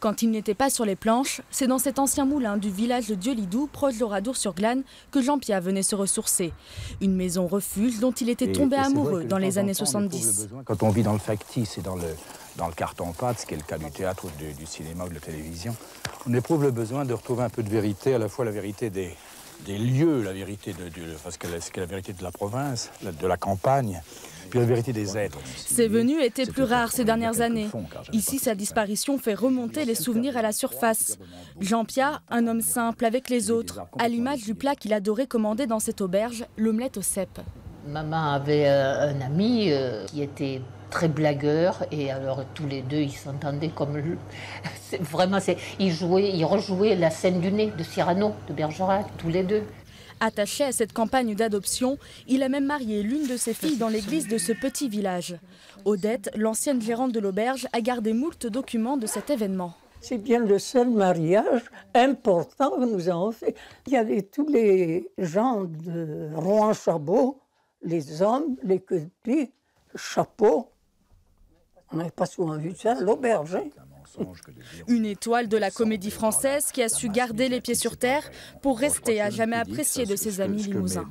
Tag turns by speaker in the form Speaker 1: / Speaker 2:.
Speaker 1: Quand il n'était pas sur les planches, c'est dans cet ancien moulin du village de Dieu-Lidou, proche d'Oradour-sur-Glane, que Jean-Pierre venait se ressourcer. Une maison refuge dont il était tombé amoureux dans les années 70.
Speaker 2: Quand on vit dans le factice et dans le carton-pâte, ce qui est le cas du théâtre ou du cinéma ou de la télévision, on éprouve le besoin de retrouver un peu de vérité, à la fois la vérité des lieux, la vérité ce qu'est la vérité de la province, de la campagne, puis la vérité des êtres.
Speaker 1: Ces venues étaient plus rares ces dernières années. Ici, sa disparition fait remonter les souvenirs à la surface. Jean-Pierre, un homme simple avec les autres, à l'image du plat qu'il adorait commander dans cette auberge, l'omelette aux cèpes.
Speaker 3: Maman avait un ami qui était très blagueur et alors tous les deux ils s'entendaient comme vraiment ils rejouaient la scène du nez de Cyrano de Bergerac tous les deux.
Speaker 1: Attaché à cette campagne d'adoption, il a même marié l'une de ses filles dans l'église de ce petit village. Odette, l'ancienne gérante de l'auberge, a gardé moult documents de cet événement.
Speaker 4: C'est bien le seul mariage important que nous avons fait. Il y avait tous les gens de Rouen-Chabot, les hommes, les petits, chapeaux. On n'avait pas souvent vu ça, l'auberge.
Speaker 1: Une étoile de la comédie française qui a su garder les pieds sur terre pour rester à jamais apprécié de ses amis limousins.